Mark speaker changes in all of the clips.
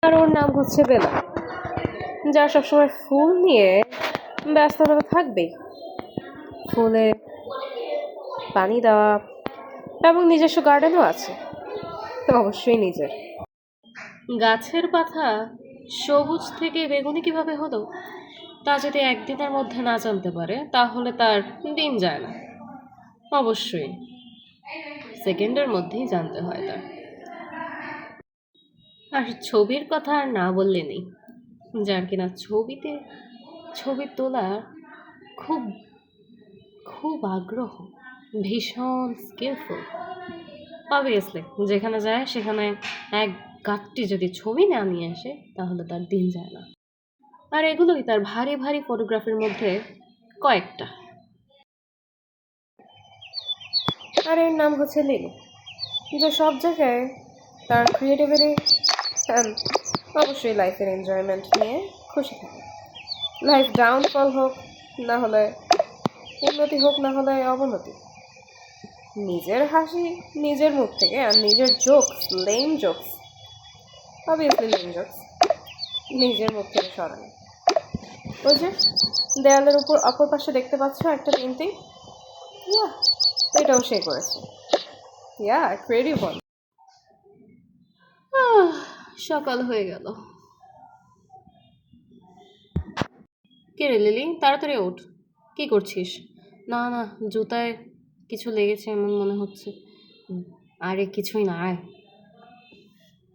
Speaker 1: আর ওর নাম হচ্ছে বেলা, যার সবসময় ফুল নিয়ে ব্যস্ততা থাকবেই। ফুলে পানি দেওয়া এবং নিজস্ব গার্ডেনও আছে, অবশ্যই নিজের। গাছের পাতা সবুজ থেকে বেগুনি কিভাবে হলো তা যদি একদিনের মধ্যে না জানতে পারে তাহলে তার দিন যায় না। অবশ্যই সেকেন্ডের মধ্যেই জানতে হয় তার। আর ছবির কথা আর না বললে নেই, যার কিনা ছবি তোলা খুব খুব আগ্রহ, ভীষণ স্কিলফুল। অবভিয়াসলি যেখানে যায় সেখানে এক গাঁটটি যদি ছবি না নিয়ে আসে তাহলে তার দিন যায় না। আর এগুলোই তার ভারী ভারী ফটোগ্রাফির মধ্যে কয়েকটা। আর এর নাম হচ্ছে লিলি, যে সব জায়গায় তার ক্রিয়েটিভিটি অবশ্যই লাইফের এনজয়মেন্ট নিয়ে খুশি থাকে। লাইফ ডাউনফল হোক না হলে উন্নতি হোক না হলে অবনতি, নিজের হাসি নিজের মুখ থেকে আর নিজের jokes, lame jokes, obviously lame jokes নিজের মুখ থেকে সরানো। ওই যে দেয়ালের উপর অপর পাশে দেখতে পাচ্ছ একটা পেন্টিং, ইয়া এটাও সে করেছে। ইয়া ক্রিয়েটিভ ওয়ান। সকাল হয়ে গেল। কে রে লিলি, তাড়াতাড়ি ওঠ। কি করছিস? না না, জুতায় কিছু লেগেছে এমন মনে হচ্ছে। আরে কিছুই না, আয়।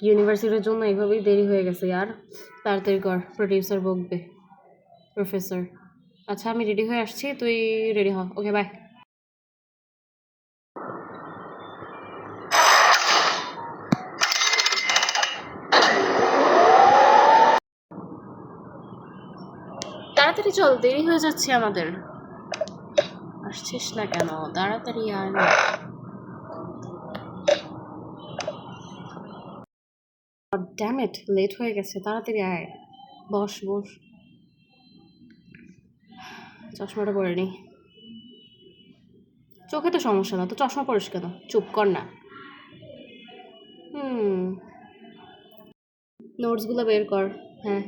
Speaker 1: ইউনিভার্সিটির জন্য এভাবেই দেরি হয়ে গেছে আর। তাড়াতাড়ি কর, প্রডিউসার বকবে, প্রফেসর। আচ্ছা আমি রেডি হয়ে আসছি, তুই রেডি হ। Okay bye. তাড়াতাড়ি চল, দেরি হয়ে যাচ্ছে আমাদের। আসছিস না কেন? তাড়াতাড়ি আয়। ড্যাম ইট, লেট হয়ে গেছে, তাড়াতাড়ি আয়। বস বস। চশমাটা পরে নি। চোখে তো সমস্যা না তো, চশমা পরিস কেন? চুপ কর না। নোটসগুলো বের কর। হ্যাঁ,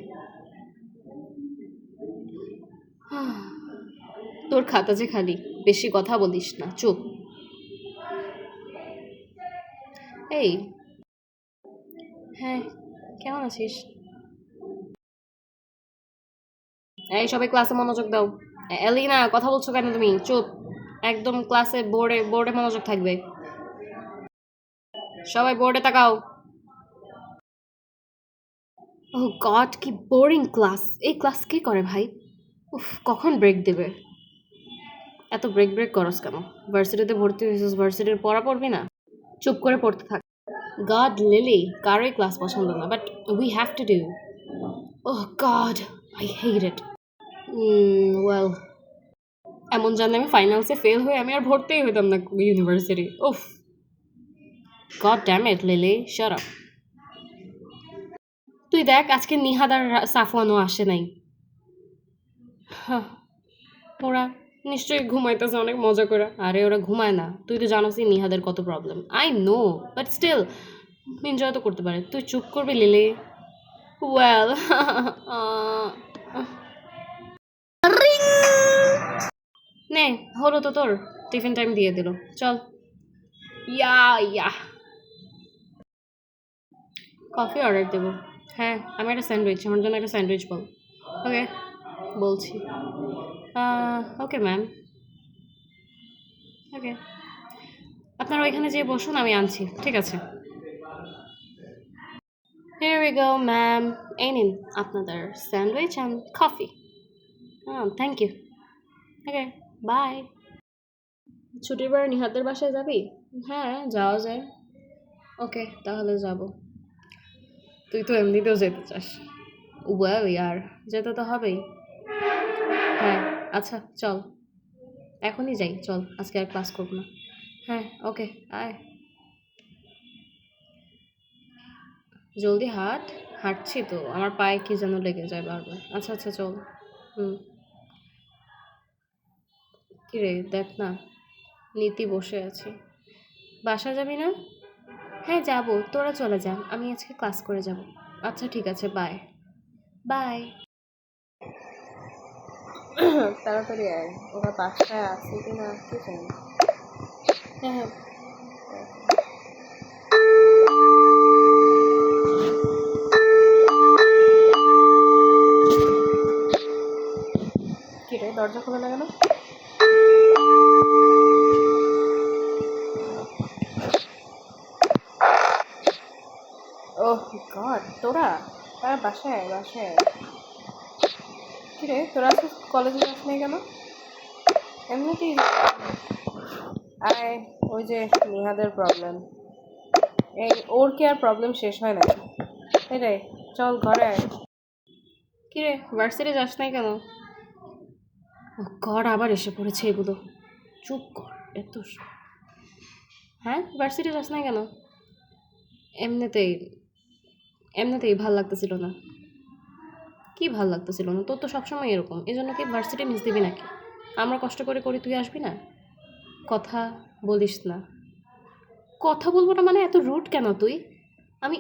Speaker 1: তোর খাতা যে খালি, বেশি কথা বলিস না, চুপ। এই হ্যাঁ, কেমন আছিস? এই সবাই ক্লাসে মনোযোগ দাও। এলিনা, কথা বলছো কেন তুমি? চুপ। একদম ক্লাসে বোর্ডে বোর্ডে মনোযোগ থাকবে। সবাই বোর্ডে তাকাও। ও গড, কি বোরিং ক্লাস! এই ক্লাস কে করে ভাই? উফ, কখন ব্রেক দেবে? এত ব্রেক ব্রেক করস কেন? ভার্সিটিতে ভর্তি হয়েছিস, ভার্সিটির পড়া পড়বি না? চুপ করে পড়তে থাক। গড লিলি, কারোই ক্লাস পছন্দ না, but we have to do. Oh god, I hate it. Well, এমন জানলে আমি ফাইনালসে ফেল হয়ে আমি আর ভর্তিই হইতাম না ইউনিভার্সিটি। উফ, god damn it lily, shut up. তুই দেখ, আজকে নিহাদ আর সাফওয়ানও আসে নাই। ওরা নিশ্চয়ই ঘুমাইতেছে অনেক মজা করে। আরে ওরা ঘুমায় না, তুই তো জানোসই নিহাদের কত problem. I know, but still enjoy তো করতে পারে। তুই চুপ করবি লিলি? ওয়েল, নে হলো তো তোর, টিফিন টাইম দিয়ে দিল, চল। ইয়া ইয়া, কফি অর্ডার দেবো। হ্যাঁ, আমি একটা স্যান্ডউইচ, আমার জন্য একটা স্যান্ডউইচ বল। ওকে বলছি। Okay ma'am. ওকে, আপনারা ওইখানে যেয়ে বসুন, আমি আনছি, ঠিক আছে? Here we go, ma'am. এই নিন আপনাদের sandwich and coffee. Thank you. Okay, bye. ছুটির পরে নিহাতের বাসায় যাবি? হ্যাঁ, যাওয়া যায়। ওকে, তাহলে যাব। তুই তো এমনিতেও যেতে চাস। ওয়েল ইয়ার, যেতে তো হবেই। হ্যাঁ, আচ্ছা চল, এখনই যাই, চল, আজকে আর ক্লাস করবো না। হ্যাঁ ওকে, আয়। জলদি হাঁট। হাঁটছি তো, আমার পায়ে কি যেন লেগে যায় বারবার। আচ্ছা আচ্ছা চল। কিরে দেখ না, নীতি বসে আছে। বাসা যাবি না? হ্যাঁ যাব, তোরা চলে যা, আমি আজকে ক্লাস করে যাব। আচ্ছা ঠিক আছে, বাই বাই। তাড়াতাড়ি আয়, ওরা বাসায় আছে কিনা কি জানি। হ্যাঁ হ্যাঁ। কি রে, দরজা খোলা না কেন? ওহ গড, তোরা বাসায় আয়, বাসায় আয়। কি রে, তোরা আজকে কলেজে যাস নাই কেন? এমনিতেই আয়। ওই যে নিহাদের প্রবলেম, এই ওর কি আর প্রবলেম শেষ হয় না? এই রে, চল ঘরে আয়। কি রে, ভার্সিটি যাস নাই কেন? ও গড, আবার এসে পড়েছে এগুলো। চুপ কর, এত হ্যাঁ, ভার্সিটি যাস নাই কেন? এমনিতেই এমনিতেই ভাল লাগতেছিল না। কি ভাল লাগতেছিল না? তোর তো সবসময় এরকম, এই জন্য কি ভার্সিটি মিস দিবি নাকি? আমরা কষ্ট করে করি, তুই আসবি না? কথা বলিস না। কথা বলবো না মানে এত রুড কেন তুই? আমি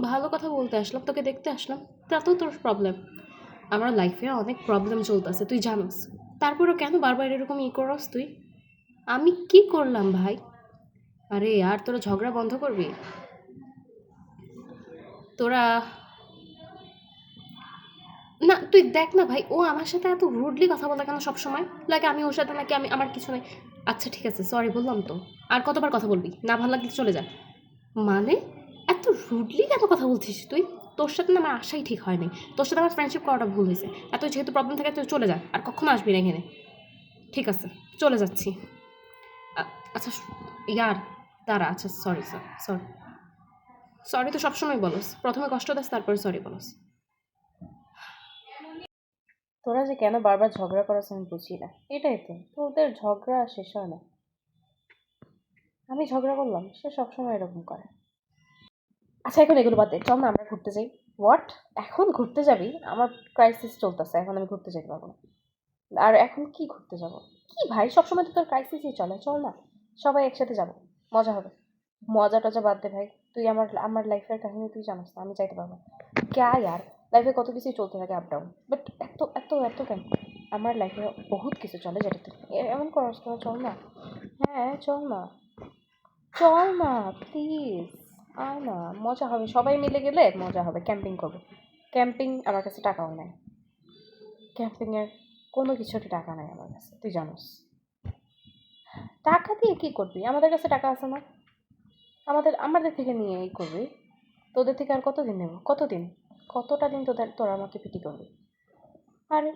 Speaker 1: ভালো কথা বলতে আসলাম, তোকে দেখতে আসলাম, তাতেও তোর প্রবলেম? আমার লাইফে অনেক প্রবলেম চলতেছে তুই জানোস, তারপরেও কেন বারবার এরকম করস তুই? আমি কি করলাম ভাই? আরে আর তোরা ঝগড়া বন্ধ করবি? তোরা না, তুই দেখ না ভাই, ও আমার সাথে এত রুডলি কথা বলে কেন সব সময়? লাগে আমি ওর সাথে নাকি আমি আমার কিছু নাই। আচ্ছা ঠিক আছে, সরি বললাম তো। আর কতবার কথা বলবি? না ভালো লাগলে চলে যা। মানে এত রুডলি কেন কথা বলছিস তুই? তোর সাথে না আমার আশাই ঠিক হয়নি। তোর সাথে আমার ফ্রেন্ডশিপ করাটা ভুল হয়েছে। এত যেহেতু প্রবলেম থাকে তুই চলে যা, আর কখনো আসবি না এখানে। ঠিক আছে, চলে যাচ্ছি। আচ্ছা ইয়ার, দাঁড়া। আচ্ছা সরি স্যার, সরি। সরি তো সবসময় বলস, প্রথমে কষ্ট দেস তারপরে সরি বলস। তোরা যে কেন বারবার ঝগড়া করাস আমি বুঝি না। এটাই তো, তোদের ঝগড়া শেষ হয় না। আমি ঝগড়া করলাম, সে সবসময় এরকম করে। আচ্ছা এখন এগুলো বাদ দে, চল না আমরা ঘুরতে যাই। হোয়াট? এখন ঘুরতে যাবি? আমার ক্রাইসিস চলতেছে, এখন আমি ঘুরতে যেতে পারবো না। আর এখন কি ঘুরতে যাব? কি ভাই, সবসময় তো তোর ক্রাইসিসই চলে। চল না, সবাই একসাথে যাব, মজা হবে। মজা টজা বাদ দে ভাই, তুই আমার লাইফের কাহিনী তুই জানিস না, আমি চাইতে পারবো না। ক্যা ইয়ার, লাইফে কত কিছুই চলতে থাকে আপ ডাউন, বাট এত এত এত কেন? আমার লাইফে বহুত কিছু চলে যেটা তুই এমন করস কেন? চল না। হ্যাঁ চল না, চল না প্লিজ, আয় না, মজা হবে, সবাই মিলে গেলে মজা হবে। ক্যাম্পিং করবো। ক্যাম্পিং, আমার কাছে টাকাও নাই। ক্যাম্পিংয়ের কোনো কিছুরই টাকা নাই আমার কাছে, তুই জানোস। টাকা দিয়ে কী করবি? আমাদের কাছে টাকা আছে না? আমাদের থেকে নিয়ে এই করবি। তোদের থেকে আর কতদিন নেব? কতদিন? কতটা দিন তোরা আমাকে পিটি করবি? আরে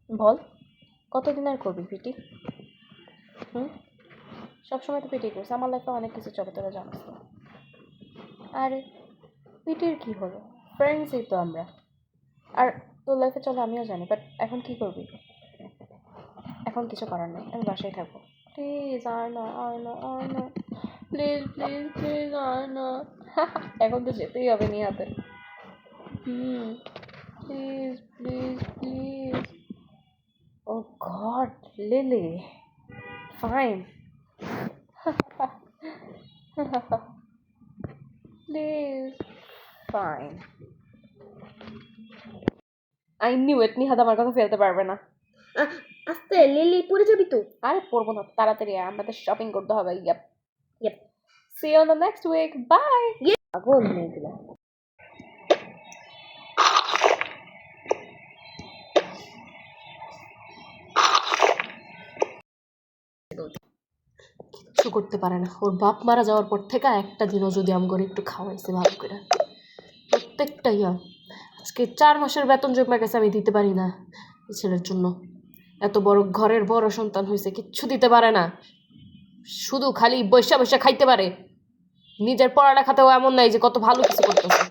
Speaker 1: বল, কতদিন আর করবি পিটি? হুম, সবসময় তো পিটি করছিস। আমার লাইফে অনেক কিছু চলে, তোরা জানিস না। আরে পিটির কী হলো? ফ্রেন্ডসই তো আমরা। আর তোর লাইফে চলে আমিও জানি, বাট এখন কী করবি? এখন কিছু করার নেই, আমি বাসায় থাকবো। প্লিজ আয় না, আয় না, আয় না, প্লিজ প্লিজ প্লিজ আয় না। এখন তো যেতেই হবে নিহাতে। Please please please. Oh god, Lily, fine. Please, fine. I knew it, Nihad আমার কথা ফেলতে পারবে না। আস্তে, লিলি পড়ে যাবি তো। আরে পড়বো না, তাড়াতাড়ি আমাদের শপিং করতে হবে। Yup yup, see you on the next week, bye. পাগল মেয়েগুলো। কিচ্ছু করতে পারে না। ওর বাপ মারা যাওয়ার পর থেকে একটা দিনও যদি আমগরে একটু খাওয়াইছে ভালো করে, প্রত্যেকটা আজকে 4 মাসের বেতন জমা গেছে, আমি দিতে পারি না এই ছেলের জন্য। এত বড় ঘরের বড় সন্তান হয়েছে, কিচ্ছু দিতে পারে না, শুধু খালি বৈশা বৈশা খাইতে পারে। নিজের পড়ালেখাতেও এমন নাই যে কত ভালো কিছু করতেছে।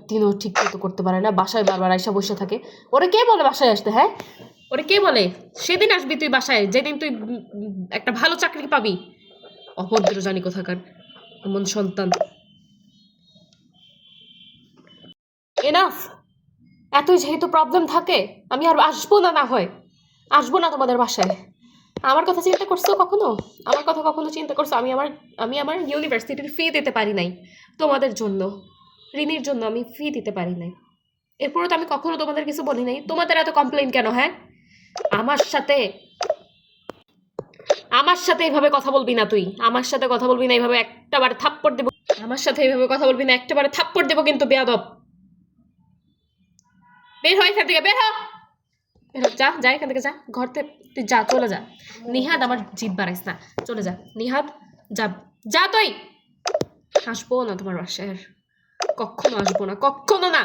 Speaker 1: দিনও ঠিক মতো করতে পারে না, বাসায় বারবার আইসা বসে থাকে। ওরে কে বলে বাসায় আসতে? হ্যাঁ, ওরে কে বলে? সেদিন আসবি তুই বাসায় যেদিন তুই একটা ভালো চাকরি পাবি। অভদ্র জানি কোথাকার, এমন সন্তান। এনাফ, এতই যেহেতু প্রবলেম থাকে, আমি আর আসবো না, না হয় আসবো না তোমাদের বাসায়। আমার কথা চিন্তা করছো কখনো? আমার কথা কখনো চিন্তা করছো? আমি আমার ইউনিভার্সিটির ফি দিতে পারি নাই তোমাদের জন্য, ঋণীর জন্য আমি ফি দিতে পারি নাই। এরপরও তো আমি কখনো তোমাদের কিছু বলি নাই। তোমাদের এত কমপ্লেন কেন? হ্যাঁ, আমার সাথে আমার সাথে এইভাবে কথা বলবি না তুই। আমার সাথে কথা বলবি না এইভাবে, একটাবার থাপ্পড় দেবো। আমার সাথে এইভাবে কথা বলবি না, একটাবারে থাপ্পড় দেবো কিন্তু বেয়াদব। বের হয় এখান থেকে, বের হ। বের হ, যা যা এখান থেকে, যা ঘর থেকে, তুই যা, চলে যা। নিহাদ, আমার জিদ বাড়াইস না, চলে যা নিহাদ, যা, যা তুই। আসবো না তোমার বাসায় আর, কখনো আসবো না, কখনো না।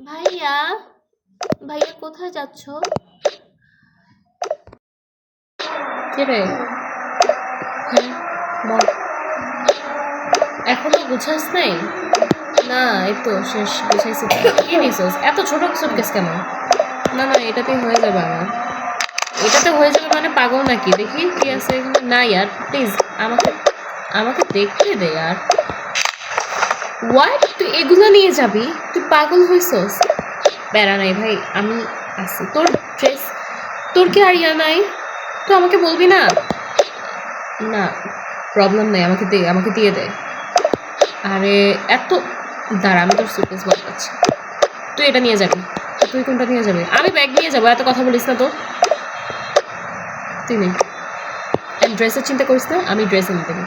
Speaker 1: ভাইয়া, ভাইয়া কোথায় যাচ্ছ? কে রে? হ্যাঁ, বল। এখনো গুছাস নাই? না, এই তো শেষ গুছাইছি। কি নিছিস? এত ছোট সুটকেস কেন? না না, এটাতেই হয়ে যাবে আমার। এটাতে হয়ে যাবে মানে পাগল নাকি? দেখি কি আছে এখানে। না ইয়ার, প্লিজ আমাকে আমাকে দেখতে দে ইয়ার। হোয়াট? তুই এগুলো নিয়ে যাবি? তুই পাগল হইছস? বেড়া নাই ভাই, আমি আছি। তোর ড্রেস, তোর কি আর ইয়া নাই? তুই আমাকে বলবি না? না, প্রবলেম নাই, আমাকে দে, আমাকে দিয়ে দে। আরে এত, দাঁড়া আমি তোর সুটকেস বদলাচ্ছি। তুই এটা নিয়ে যাবি? তুই কোনটা নিয়ে যাবি? আমি ব্যাগ নিয়ে যাবো, এত কথা বলিস না তো। তুই নেই, ড্রেসের চিন্তা করিস না, আমি ড্রেস এনে দেবো।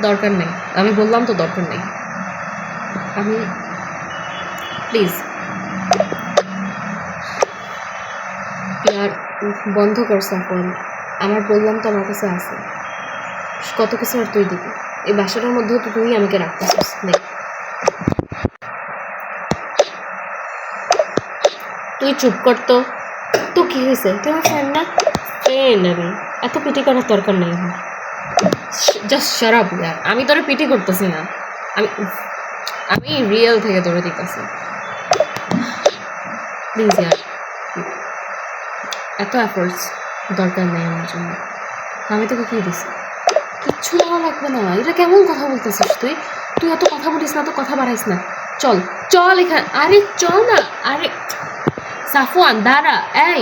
Speaker 1: দরকার নেই, আমি বললাম তো দরকার নেই। আমি, প্লিজ ইয়ার, বন্ধ কর সাফন। আমার বললাম তো আমার কাছে আছে কত কিছু, আর তুই দিবি? এই বাসাটার মধ্যেও তো তুই আমাকে রাখতেছিস। নেই, তুই চুপ কর তো। তো কি হয়েছে? তুই আমার ফ্রেন্ড না? ফ্রেন্ড আমি, এত পিটি করার দরকার নেই আমার। জাস্ট শাট আপ ইয়ার, আমি তোরে পিটি করতেছি না। আমি আমি রিয়েল থেকে তোরে দিতেছি। প্লিজ ইয়ার, এত এফোর্টস দরকার নেই আমার জন্য। আমি তোকে কি দিছি? কিচ্ছু দেওয়া লাগবে না। এটা কেমন কথা বলতেছিস তুই? তুই এত কথা বলিস না, তো কথা বাড়াইস না। চল, চল এখানে, আরে চল না। আরে সাফওয়ান দাঁড়া, এই।